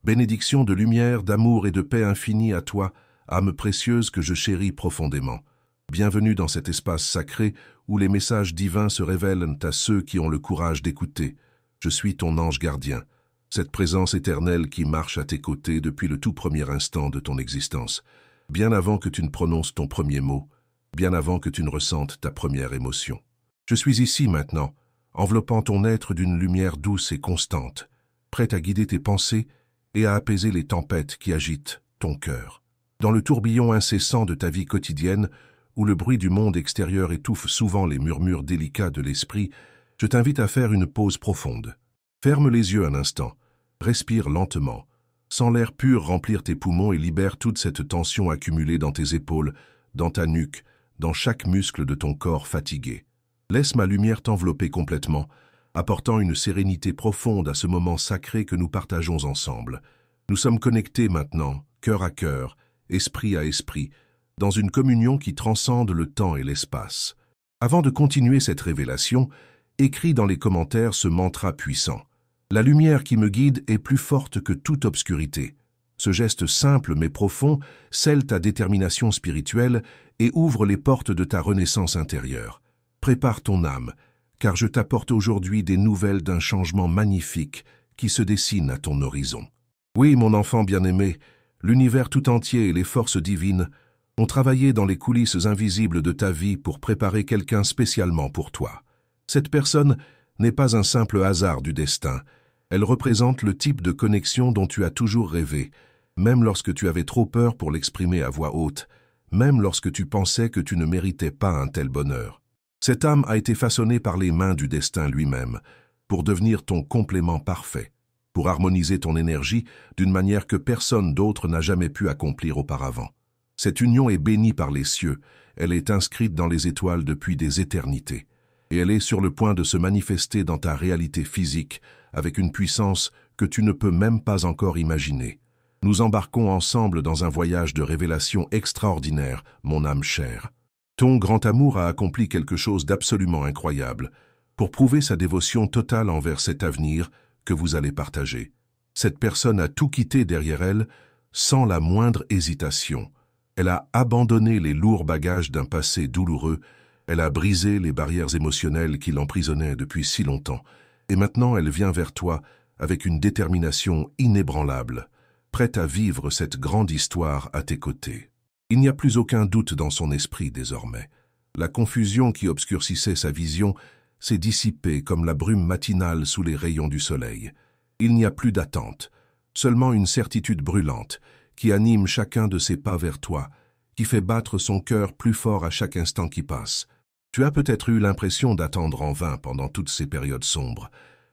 Bénédiction de lumière, d'amour et de paix infinie à toi, âme précieuse que je chéris profondément. Bienvenue dans cet espace sacré où les messages divins se révèlent à ceux qui ont le courage d'écouter. Je suis ton ange gardien, cette présence éternelle qui marche à tes côtés depuis le tout premier instant de ton existence, bien avant que tu ne prononces ton premier mot, bien avant que tu ne ressentes ta première émotion. Je suis ici maintenant, enveloppant ton être d'une lumière douce et constante, prête à guider tes pensées et à apaiser les tempêtes qui agitent ton cœur. Dans le tourbillon incessant de ta vie quotidienne, où le bruit du monde extérieur étouffe souvent les murmures délicats de l'esprit, je t'invite à faire une pause profonde. Ferme les yeux un instant, respire lentement, sens l'air pur remplir tes poumons et libère toute cette tension accumulée dans tes épaules, dans ta nuque, dans chaque muscle de ton corps fatigué. Laisse ma lumière t'envelopper complètement, apportant une sérénité profonde à ce moment sacré que nous partageons ensemble. Nous sommes connectés maintenant, cœur à cœur, esprit à esprit, dans une communion qui transcende le temps et l'espace. Avant de continuer cette révélation, écris dans les commentaires ce mantra puissant. La lumière qui me guide est plus forte que toute obscurité. Ce geste simple mais profond scelle ta détermination spirituelle et ouvre les portes de ta renaissance intérieure. Prépare ton âme, car je t'apporte aujourd'hui des nouvelles d'un changement magnifique qui se dessine à ton horizon. Oui, mon enfant bien-aimé, l'univers tout entier et les forces divines ont travaillé dans les coulisses invisibles de ta vie pour préparer quelqu'un spécialement pour toi. Cette personne n'est pas un simple hasard du destin. Elle représente le type de connexion dont tu as toujours rêvé, même lorsque tu avais trop peur pour l'exprimer à voix haute, même lorsque tu pensais que tu ne méritais pas un tel bonheur. Cette âme a été façonnée par les mains du destin lui-même, pour devenir ton complément parfait, pour harmoniser ton énergie d'une manière que personne d'autre n'a jamais pu accomplir auparavant. Cette union est bénie par les cieux, elle est inscrite dans les étoiles depuis des éternités, et elle est sur le point de se manifester dans ta réalité physique avec une puissance que tu ne peux même pas encore imaginer. Nous embarquons ensemble dans un voyage de révélation extraordinaire, mon âme chère. Ton grand amour a accompli quelque chose d'absolument incroyable pour prouver sa dévotion totale envers cet avenir que vous allez partager. Cette personne a tout quitté derrière elle sans la moindre hésitation. Elle a abandonné les lourds bagages d'un passé douloureux, elle a brisé les barrières émotionnelles qui l'emprisonnaient depuis si longtemps, et maintenant elle vient vers toi avec une détermination inébranlable, prête à vivre cette grande histoire à tes côtés. Il n'y a plus aucun doute dans son esprit désormais. La confusion qui obscurcissait sa vision s'est dissipée comme la brume matinale sous les rayons du soleil. Il n'y a plus d'attente, seulement une certitude brûlante qui anime chacun de ses pas vers toi, qui fait battre son cœur plus fort à chaque instant qui passe. Tu as peut-être eu l'impression d'attendre en vain pendant toutes ces périodes sombres,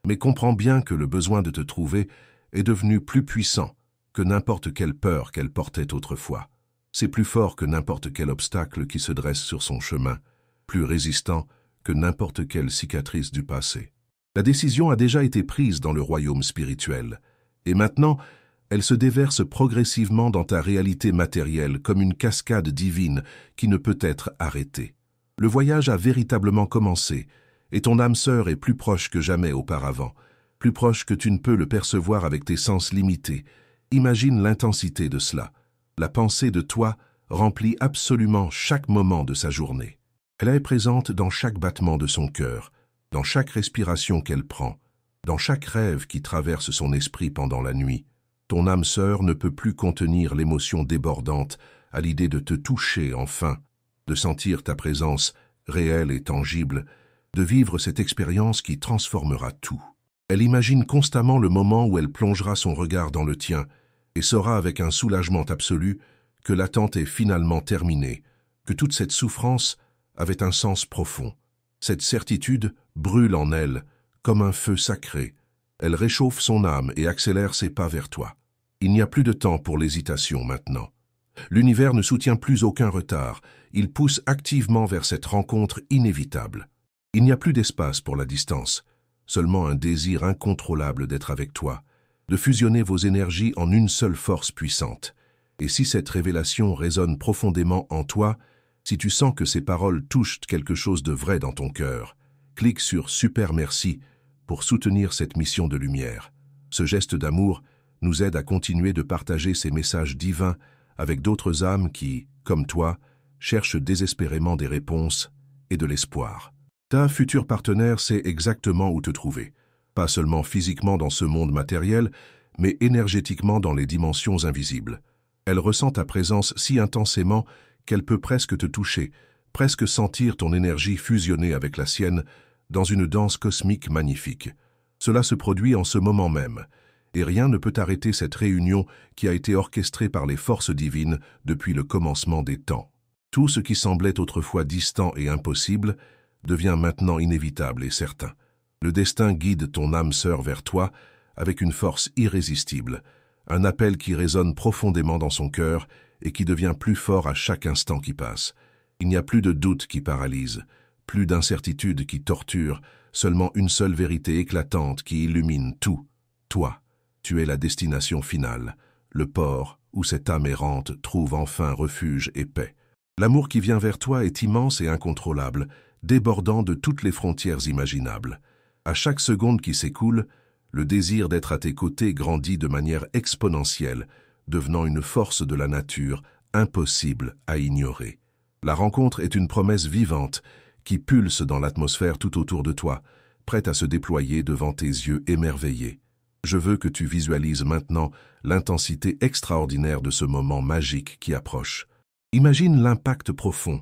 mais comprends bien que le besoin de te trouver est devenu plus puissant que n'importe quelle peur qu'elle portait autrefois. C'est plus fort que n'importe quel obstacle qui se dresse sur son chemin, plus résistant que n'importe quelle cicatrice du passé. La décision a déjà été prise dans le royaume spirituel, et maintenant, elle se déverse progressivement dans ta réalité matérielle comme une cascade divine qui ne peut être arrêtée. Le voyage a véritablement commencé, et ton âme sœur est plus proche que jamais auparavant, plus proche que tu ne peux le percevoir avec tes sens limités. Imagine l'intensité de cela. La pensée de toi remplit absolument chaque moment de sa journée. Elle est présente dans chaque battement de son cœur, dans chaque respiration qu'elle prend, dans chaque rêve qui traverse son esprit pendant la nuit. Ton âme sœur ne peut plus contenir l'émotion débordante à l'idée de te toucher enfin, de sentir ta présence réelle et tangible, de vivre cette expérience qui transformera tout. Elle imagine constamment le moment où elle plongera son regard dans le tien et saura avec un soulagement absolu que l'attente est finalement terminée, que toute cette souffrance avait un sens profond. Cette certitude brûle en elle comme un feu sacré. Elle réchauffe son âme et accélère ses pas vers toi. Il n'y a plus de temps pour l'hésitation maintenant. L'univers ne soutient plus aucun retard. Il pousse activement vers cette rencontre inévitable. Il n'y a plus d'espace pour la distance, seulement un désir incontrôlable d'être avec toi, de fusionner vos énergies en une seule force puissante. Et si cette révélation résonne profondément en toi, si tu sens que ces paroles touchent quelque chose de vrai dans ton cœur, clique sur « Super merci » pour soutenir cette mission de lumière. Ce geste d'amour nous aide à continuer de partager ces messages divins avec d'autres âmes qui, comme toi, cherchent désespérément des réponses et de l'espoir. Ta future partenaire sait exactement où te trouver, pas seulement physiquement dans ce monde matériel, mais énergétiquement dans les dimensions invisibles. Elle ressent ta présence si intensément qu'elle peut presque te toucher, presque sentir ton énergie fusionner avec la sienne dans une danse cosmique magnifique. Cela se produit en ce moment même, et rien ne peut arrêter cette réunion qui a été orchestrée par les forces divines depuis le commencement des temps. Tout ce qui semblait autrefois distant et impossible devient maintenant inévitable et certain. Le destin guide ton âme sœur vers toi avec une force irrésistible, un appel qui résonne profondément dans son cœur et qui devient plus fort à chaque instant qui passe. Il n'y a plus de doute qui paralyse, plus d'incertitude qui torture, seulement une seule vérité éclatante qui illumine tout. Toi, tu es la destination finale, le port où cette âme errante trouve enfin refuge et paix. L'amour qui vient vers toi est immense et incontrôlable, débordant de toutes les frontières imaginables. À chaque seconde qui s'écoule, le désir d'être à tes côtés grandit de manière exponentielle, devenant une force de la nature impossible à ignorer. La rencontre est une promesse vivante qui pulse dans l'atmosphère tout autour de toi, prête à se déployer devant tes yeux émerveillés. Je veux que tu visualises maintenant l'intensité extraordinaire de ce moment magique qui approche. Imagine l'impact profond,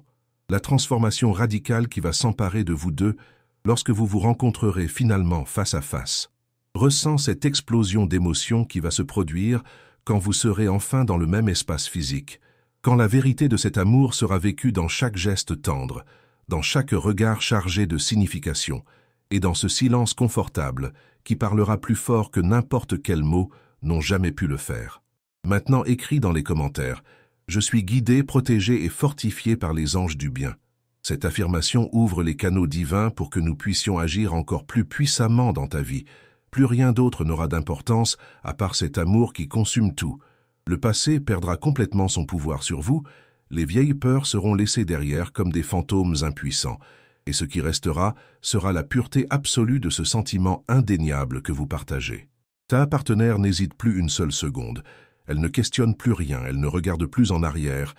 la transformation radicale qui va s'emparer de vous deux lorsque vous vous rencontrerez finalement face à face. Ressens cette explosion d'émotions qui va se produire quand vous serez enfin dans le même espace physique, quand la vérité de cet amour sera vécue dans chaque geste tendre, dans chaque regard chargé de signification, et dans ce silence confortable qui parlera plus fort que n'importe quel mot n'ont jamais pu le faire. Maintenant écris dans les commentaires « Je suis guidé, protégé et fortifié par les anges du bien ». Cette affirmation ouvre les canaux divins pour que nous puissions agir encore plus puissamment dans ta vie. Plus rien d'autre n'aura d'importance à part cet amour qui consume tout. Le passé perdra complètement son pouvoir sur vous, les vieilles peurs seront laissées derrière comme des fantômes impuissants, et ce qui restera sera la pureté absolue de ce sentiment indéniable que vous partagez. Ta partenaire n'hésite plus une seule seconde. Elle ne questionne plus rien, elle ne regarde plus en arrière,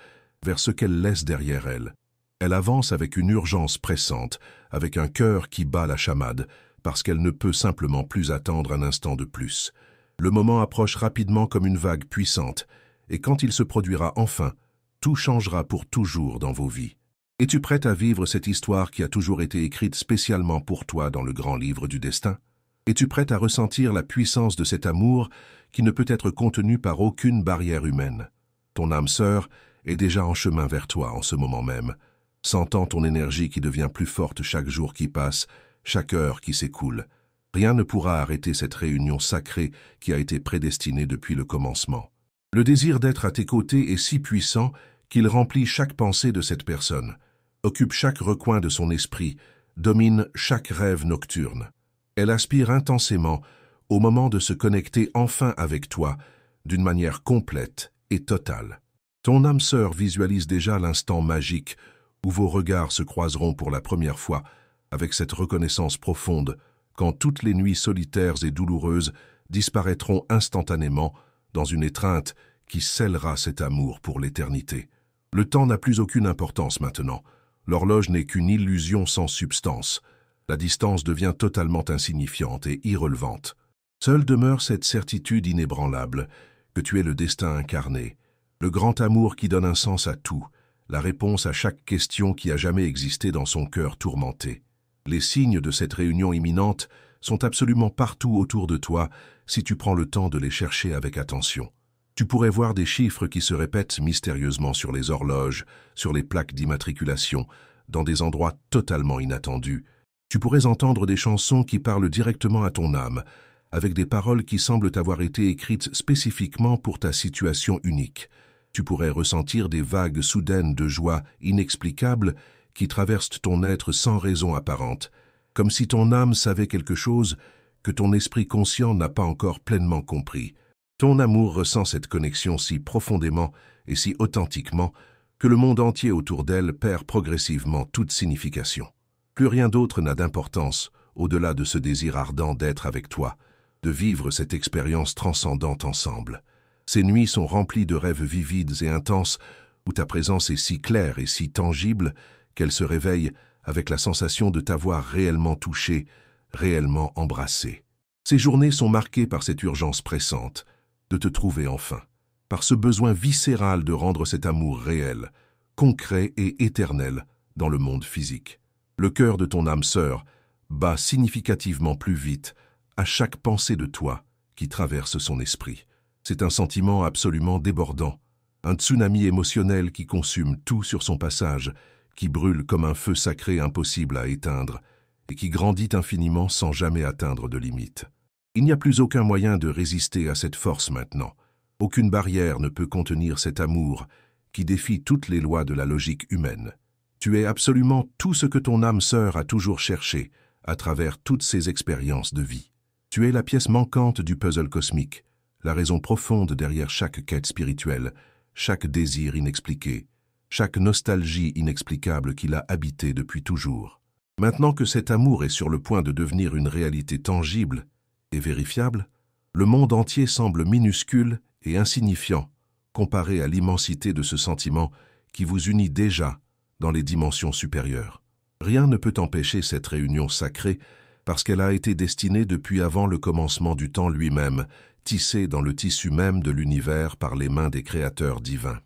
vers ce qu'elle laisse derrière elle. Elle avance avec une urgence pressante, avec un cœur qui bat la chamade, parce qu'elle ne peut simplement plus attendre un instant de plus. Le moment approche rapidement comme une vague puissante, et quand il se produira enfin, tout changera pour toujours dans vos vies. Es-tu prête à vivre cette histoire qui a toujours été écrite spécialement pour toi dans le grand livre du destin? Es-tu prête à ressentir la puissance de cet amour qui ne peut être contenu par aucune barrière humaine? Ton âme sœur est déjà en chemin vers toi en ce moment même, sentant ton énergie qui devient plus forte chaque jour qui passe, chaque heure qui s'écoule. Rien ne pourra arrêter cette réunion sacrée qui a été prédestinée depuis le commencement. Le désir d'être à tes côtés est si puissant qu'il remplit chaque pensée de cette personne, occupe chaque recoin de son esprit, domine chaque rêve nocturne. Elle aspire intensément au moment de se connecter enfin avec toi, d'une manière complète et totale. Ton âme sœur visualise déjà l'instant magique où vos regards se croiseront pour la première fois, avec cette reconnaissance profonde, quand toutes les nuits solitaires et douloureuses disparaîtront instantanément dans une étreinte qui scellera cet amour pour l'éternité. Le temps n'a plus aucune importance maintenant. L'horloge n'est qu'une illusion sans substance. La distance devient totalement insignifiante et irrelevante. Seule demeure cette certitude inébranlable que tu es le destin incarné, le grand amour qui donne un sens à tout, la réponse à chaque question qui a jamais existé dans son cœur tourmenté. Les signes de cette réunion imminente sont absolument partout autour de toi si tu prends le temps de les chercher avec attention. Tu pourrais voir des chiffres qui se répètent mystérieusement sur les horloges, sur les plaques d'immatriculation, dans des endroits totalement inattendus. Tu pourrais entendre des chansons qui parlent directement à ton âme, avec des paroles qui semblent avoir été écrites spécifiquement pour ta situation unique. Tu pourrais ressentir des vagues soudaines de joie inexplicables qui traversent ton être sans raison apparente, comme si ton âme savait quelque chose que ton esprit conscient n'a pas encore pleinement compris. Ton amour ressent cette connexion si profondément et si authentiquement que le monde entier autour d'elle perd progressivement toute signification. Plus rien d'autre n'a d'importance au-delà de ce désir ardent d'être avec toi. de vivre cette expérience transcendante ensemble. Ces nuits sont remplies de rêves vivides et intenses où ta présence est si claire et si tangible qu'elle se réveille avec la sensation de t'avoir réellement touché, réellement embrassé. Ces journées sont marquées par cette urgence pressante de te trouver enfin, par ce besoin viscéral de rendre cet amour réel, concret et éternel dans le monde physique. Le cœur de ton âme sœur bat significativement plus vite à chaque pensée de toi qui traverse son esprit. C'est un sentiment absolument débordant, un tsunami émotionnel qui consume tout sur son passage, qui brûle comme un feu sacré impossible à éteindre et qui grandit infiniment sans jamais atteindre de limite. Il n'y a plus aucun moyen de résister à cette force maintenant. Aucune barrière ne peut contenir cet amour qui défie toutes les lois de la logique humaine. Tu es absolument tout ce que ton âme sœur a toujours cherché à travers toutes ses expériences de vie. Tu es la pièce manquante du puzzle cosmique, la raison profonde derrière chaque quête spirituelle, chaque désir inexpliqué, chaque nostalgie inexplicable qui l'a habité depuis toujours. Maintenant que cet amour est sur le point de devenir une réalité tangible et vérifiable, le monde entier semble minuscule et insignifiant comparé à l'immensité de ce sentiment qui vous unit déjà dans les dimensions supérieures. Rien ne peut empêcher cette réunion sacrée parce qu'elle a été destinée depuis avant le commencement du temps lui-même, tissée dans le tissu même de l'univers par les mains des créateurs divins.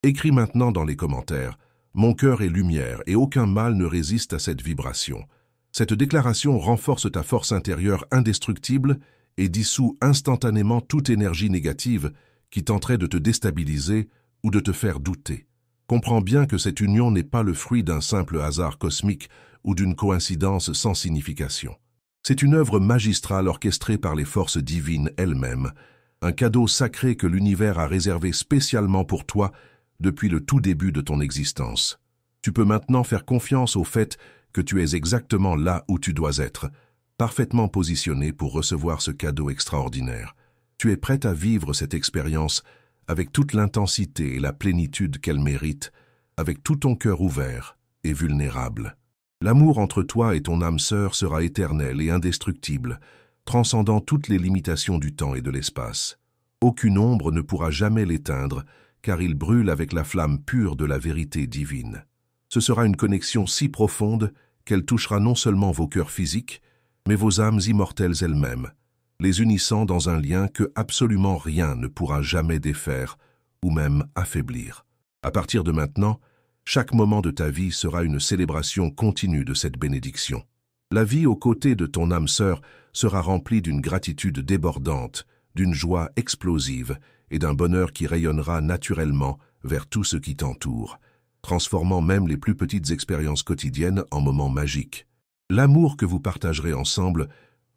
Écris maintenant dans les commentaires « Mon cœur est lumière et aucun mal ne résiste à cette vibration ». Cette déclaration renforce ta force intérieure indestructible et dissout instantanément toute énergie négative qui tenterait de te déstabiliser ou de te faire douter. Comprends bien que cette union n'est pas le fruit d'un simple hasard cosmique ou d'une coïncidence sans signification. C'est une œuvre magistrale orchestrée par les forces divines elles-mêmes, un cadeau sacré que l'univers a réservé spécialement pour toi depuis le tout début de ton existence. Tu peux maintenant faire confiance au fait que tu es exactement là où tu dois être, parfaitement positionné pour recevoir ce cadeau extraordinaire. Tu es prête à vivre cette expérience avec toute l'intensité et la plénitude qu'elle mérite, avec tout ton cœur ouvert et vulnérable. L'amour entre toi et ton âme sœur sera éternel et indestructible, transcendant toutes les limitations du temps et de l'espace. Aucune ombre ne pourra jamais l'éteindre, car il brûle avec la flamme pure de la vérité divine. Ce sera une connexion si profonde qu'elle touchera non seulement vos cœurs physiques, mais vos âmes immortelles elles-mêmes, les unissant dans un lien que absolument rien ne pourra jamais défaire ou même affaiblir. À partir de maintenant, chaque moment de ta vie sera une célébration continue de cette bénédiction. La vie aux côtés de ton âme sœur sera remplie d'une gratitude débordante, d'une joie explosive et d'un bonheur qui rayonnera naturellement vers tout ce qui t'entoure, transformant même les plus petites expériences quotidiennes en moments magiques. L'amour que vous partagerez ensemble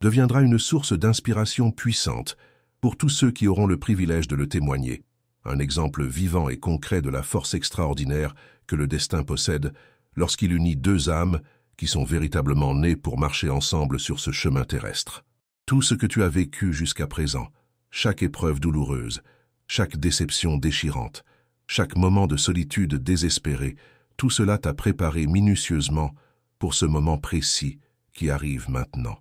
deviendra une source d'inspiration puissante pour tous ceux qui auront le privilège de le témoigner. Un exemple vivant et concret de la force extraordinaire que le destin possède lorsqu'il unit deux âmes qui sont véritablement nées pour marcher ensemble sur ce chemin terrestre. Tout ce que tu as vécu jusqu'à présent, chaque épreuve douloureuse, chaque déception déchirante, chaque moment de solitude désespérée, tout cela t'a préparé minutieusement pour ce moment précis qui arrive maintenant.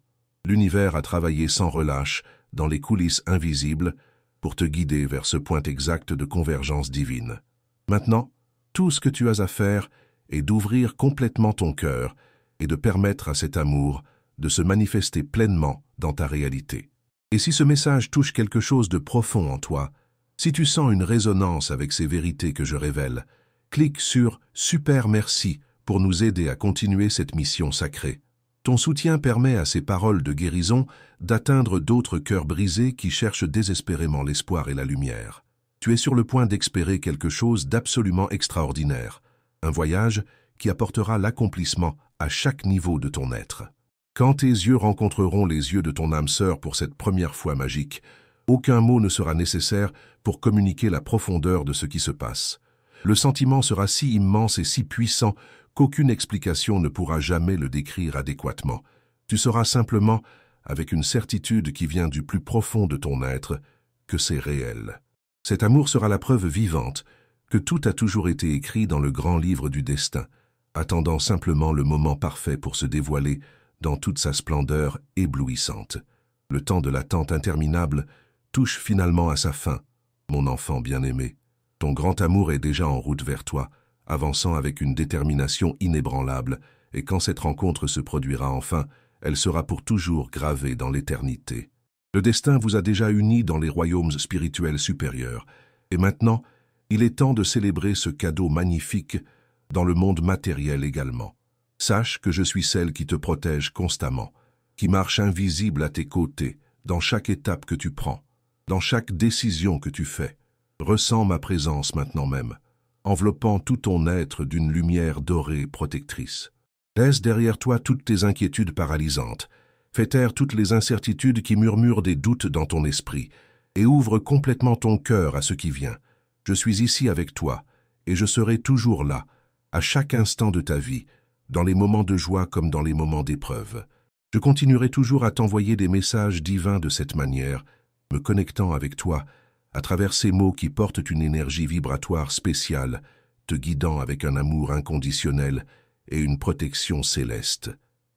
L'univers a travaillé sans relâche dans les coulisses invisibles pour te guider vers ce point exact de convergence divine. Maintenant, tout ce que tu as à faire est d'ouvrir complètement ton cœur et de permettre à cet amour de se manifester pleinement dans ta réalité. Et si ce message touche quelque chose de profond en toi, si tu sens une résonance avec ces vérités que je révèle, clique sur « Super merci » pour nous aider à continuer cette mission sacrée. Ton soutien permet à ces paroles de guérison d'atteindre d'autres cœurs brisés qui cherchent désespérément l'espoir et la lumière. Tu es sur le point d'expérer quelque chose d'absolument extraordinaire, un voyage qui apportera l'accomplissement à chaque niveau de ton être. Quand tes yeux rencontreront les yeux de ton âme sœur pour cette première fois magique, aucun mot ne sera nécessaire pour communiquer la profondeur de ce qui se passe. Le sentiment sera si immense et si puissant qu'aucune explication ne pourra jamais le décrire adéquatement. Tu sauras simplement, avec une certitude qui vient du plus profond de ton être, que c'est réel. Cet amour sera la preuve vivante que tout a toujours été écrit dans le grand livre du destin, attendant simplement le moment parfait pour se dévoiler dans toute sa splendeur éblouissante. Le temps de l'attente interminable touche finalement à sa fin, mon enfant bien-aimé. Ton grand amour est déjà en route vers toi, avançant avec une détermination inébranlable, et quand cette rencontre se produira enfin, elle sera pour toujours gravée dans l'éternité. Le destin vous a déjà unis dans les royaumes spirituels supérieurs, et maintenant, il est temps de célébrer ce cadeau magnifique dans le monde matériel également. Sache que je suis celle qui te protège constamment, qui marche invisible à tes côtés, dans chaque étape que tu prends, dans chaque décision que tu fais. Ressens ma présence maintenant même, enveloppant tout ton être d'une lumière dorée protectrice. Laisse derrière toi toutes tes inquiétudes paralysantes, fais taire toutes les incertitudes qui murmurent des doutes dans ton esprit, et ouvre complètement ton cœur à ce qui vient. Je suis ici avec toi, et je serai toujours là, à chaque instant de ta vie, dans les moments de joie comme dans les moments d'épreuve. Je continuerai toujours à t'envoyer des messages divins de cette manière, me connectant avec toi, à travers ces mots qui portent une énergie vibratoire spéciale, te guidant avec un amour inconditionnel et une protection céleste.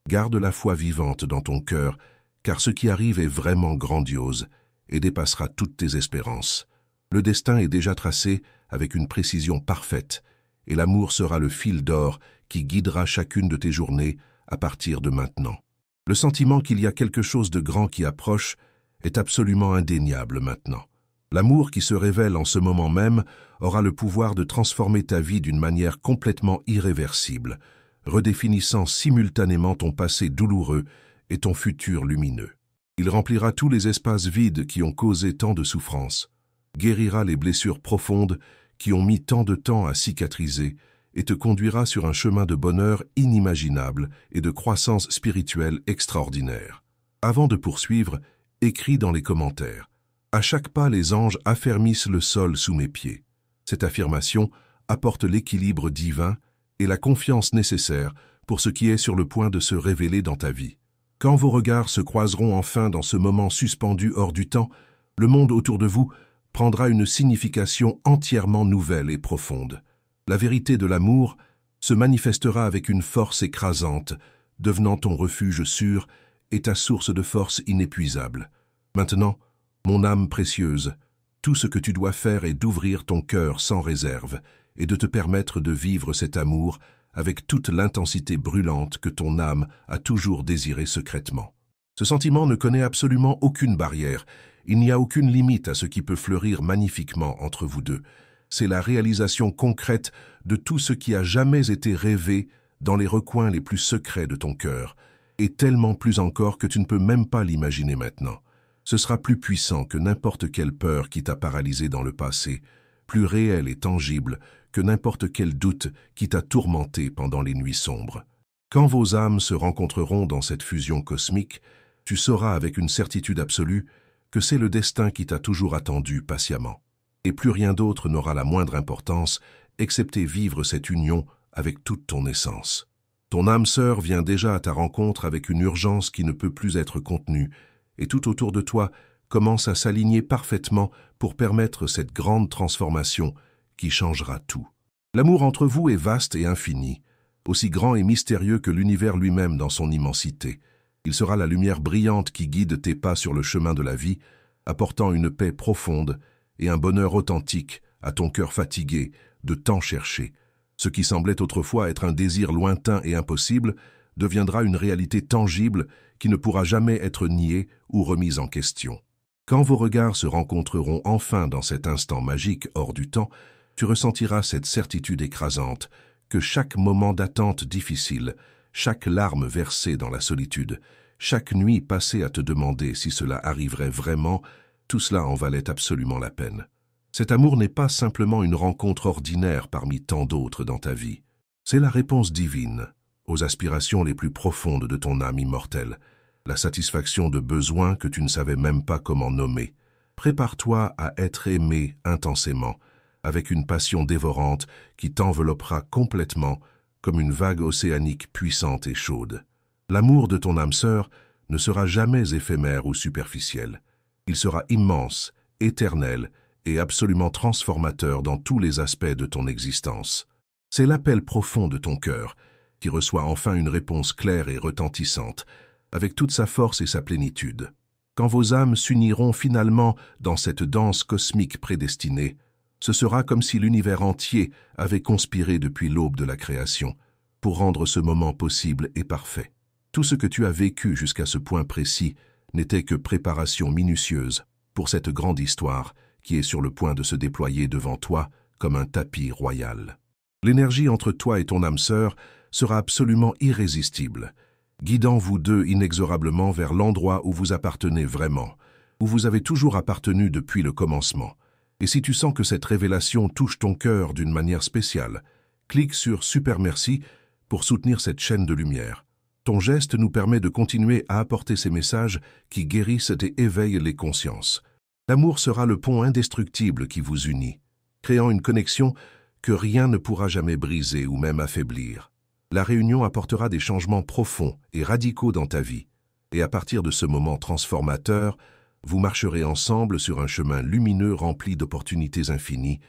Garde la foi vivante dans ton cœur, car ce qui arrive est vraiment grandiose et dépassera toutes tes espérances. Le destin est déjà tracé avec une précision parfaite, et l'amour sera le fil d'or qui guidera chacune de tes journées à partir de maintenant. Le sentiment qu'il y a quelque chose de grand qui approche est absolument indéniable maintenant. L'amour qui se révèle en ce moment même aura le pouvoir de transformer ta vie d'une manière complètement irréversible, redéfinissant simultanément ton passé douloureux et ton futur lumineux. Il remplira tous les espaces vides qui ont causé tant de souffrance, guérira les blessures profondes qui ont mis tant de temps à cicatriser et te conduira sur un chemin de bonheur inimaginable et de croissance spirituelle extraordinaire. Avant de poursuivre, écris dans les commentaires. À chaque pas, les anges affermissent le sol sous mes pieds. Cette affirmation apporte l'équilibre divin et la confiance nécessaire pour ce qui est sur le point de se révéler dans ta vie. Quand vos regards se croiseront enfin dans ce moment suspendu hors du temps, le monde autour de vous prendra une signification entièrement nouvelle et profonde. La vérité de l'amour se manifestera avec une force écrasante, devenant ton refuge sûr et ta source de force inépuisable. Maintenant, mon âme précieuse, tout ce que tu dois faire est d'ouvrir ton cœur sans réserve et de te permettre de vivre cet amour avec toute l'intensité brûlante que ton âme a toujours désiré secrètement. Ce sentiment ne connaît absolument aucune barrière, il n'y a aucune limite à ce qui peut fleurir magnifiquement entre vous deux. C'est la réalisation concrète de tout ce qui a jamais été rêvé dans les recoins les plus secrets de ton cœur, et tellement plus encore que tu ne peux même pas l'imaginer maintenant. Ce sera plus puissant que n'importe quelle peur qui t'a paralysé dans le passé, plus réel et tangible que n'importe quel doute qui t'a tourmenté pendant les nuits sombres. Quand vos âmes se rencontreront dans cette fusion cosmique, tu sauras avec une certitude absolue que c'est le destin qui t'a toujours attendu patiemment. Et plus rien d'autre n'aura la moindre importance, excepté vivre cette union avec toute ton essence. Ton âme sœur vient déjà à ta rencontre avec une urgence qui ne peut plus être contenue, et tout autour de toi commence à s'aligner parfaitement pour permettre cette grande transformation qui changera tout. L'amour entre vous est vaste et infini, aussi grand et mystérieux que l'univers lui-même dans son immensité. Il sera la lumière brillante qui guide tes pas sur le chemin de la vie, apportant une paix profonde et un bonheur authentique à ton cœur fatigué de tant chercher. Ce qui semblait autrefois être un désir lointain et impossible deviendra une réalité tangible qui ne pourra jamais être niée ou remise en question. Quand vos regards se rencontreront enfin dans cet instant magique hors du temps, tu ressentiras cette certitude écrasante que chaque moment d'attente difficile, chaque larme versée dans la solitude, chaque nuit passée à te demander si cela arriverait vraiment, tout cela en valait absolument la peine. Cet amour n'est pas simplement une rencontre ordinaire parmi tant d'autres dans ta vie. C'est la réponse divine aux aspirations les plus profondes de ton âme immortelle, la satisfaction de besoins que tu ne savais même pas comment nommer. Prépare-toi à être aimé intensément, avec une passion dévorante qui t'enveloppera complètement comme une vague océanique puissante et chaude. L'amour de ton âme sœur ne sera jamais éphémère ou superficiel. Il sera immense, éternel et absolument transformateur dans tous les aspects de ton existence. C'est l'appel profond de ton cœur qui reçoit enfin une réponse claire et retentissante, avec toute sa force et sa plénitude. Quand vos âmes s'uniront finalement dans cette danse cosmique prédestinée, ce sera comme si l'univers entier avait conspiré depuis l'aube de la création pour rendre ce moment possible et parfait. Tout ce que tu as vécu jusqu'à ce point précis n'était que préparation minutieuse pour cette grande histoire qui est sur le point de se déployer devant toi comme un tapis royal. L'énergie entre toi et ton âme sœur sera absolument irrésistible, guidant vous deux inexorablement vers l'endroit où vous appartenez vraiment, où vous avez toujours appartenu depuis le commencement. Et si tu sens que cette révélation touche ton cœur d'une manière spéciale, clique sur Super Merci pour soutenir cette chaîne de lumière. Ton geste nous permet de continuer à apporter ces messages qui guérissent et éveillent les consciences. L'amour sera le pont indestructible qui vous unit, créant une connexion que rien ne pourra jamais briser ou même affaiblir. La réunion apportera des changements profonds et radicaux dans ta vie, et à partir de ce moment transformateur, vous marcherez ensemble sur un chemin lumineux rempli d'opportunités infinies,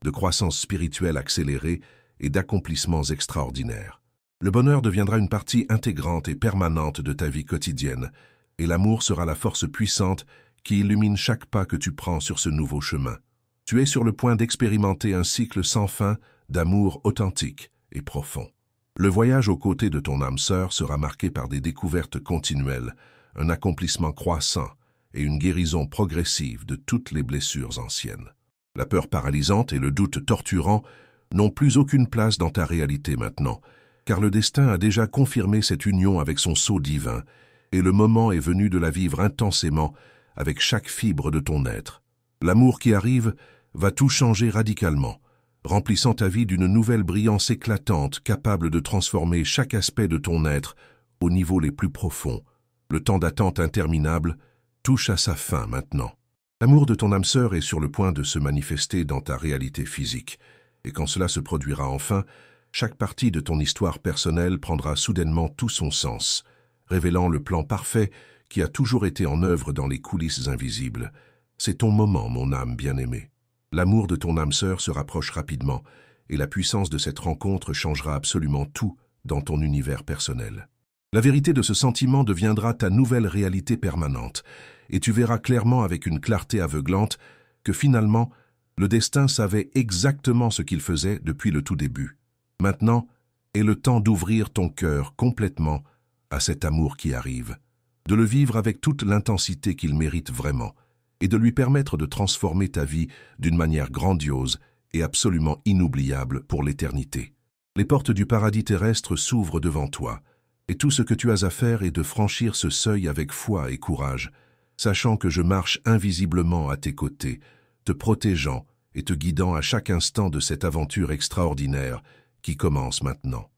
de croissance spirituelle accélérée et d'accomplissements extraordinaires. Le bonheur deviendra une partie intégrante et permanente de ta vie quotidienne, et l'amour sera la force puissante qui illumine chaque pas que tu prends sur ce nouveau chemin. Tu es sur le point d'expérimenter un cycle sans fin d'amour authentique et profond. Le voyage aux côtés de ton âme sœur sera marqué par des découvertes continuelles, un accomplissement croissant et une guérison progressive de toutes les blessures anciennes. La peur paralysante et le doute torturant n'ont plus aucune place dans ta réalité maintenant, car le destin a déjà confirmé cette union avec son sceau divin, et le moment est venu de la vivre intensément avec chaque fibre de ton être. L'amour qui arrive va tout changer radicalement, remplissant ta vie d'une nouvelle brillance éclatante capable de transformer chaque aspect de ton être au niveau les plus profonds. Le temps d'attente interminable touche à sa fin maintenant. L'amour de ton âme sœur est sur le point de se manifester dans ta réalité physique, et quand cela se produira enfin, chaque partie de ton histoire personnelle prendra soudainement tout son sens, révélant le plan parfait qui a toujours été en œuvre dans les coulisses invisibles. C'est ton moment, mon âme bien-aimée. L'amour de ton âme sœur se rapproche rapidement, et la puissance de cette rencontre changera absolument tout dans ton univers personnel. La vérité de ce sentiment deviendra ta nouvelle réalité permanente, et tu verras clairement avec une clarté aveuglante que finalement, le destin savait exactement ce qu'il faisait depuis le tout début. Maintenant est le temps d'ouvrir ton cœur complètement à cet amour qui arrive, de le vivre avec toute l'intensité qu'il mérite vraiment, et de lui permettre de transformer ta vie d'une manière grandiose et absolument inoubliable pour l'éternité. Les portes du paradis terrestre s'ouvrent devant toi, et tout ce que tu as à faire est de franchir ce seuil avec foi et courage, sachant que je marche invisiblement à tes côtés, te protégeant et te guidant à chaque instant de cette aventure extraordinaire qui commence maintenant.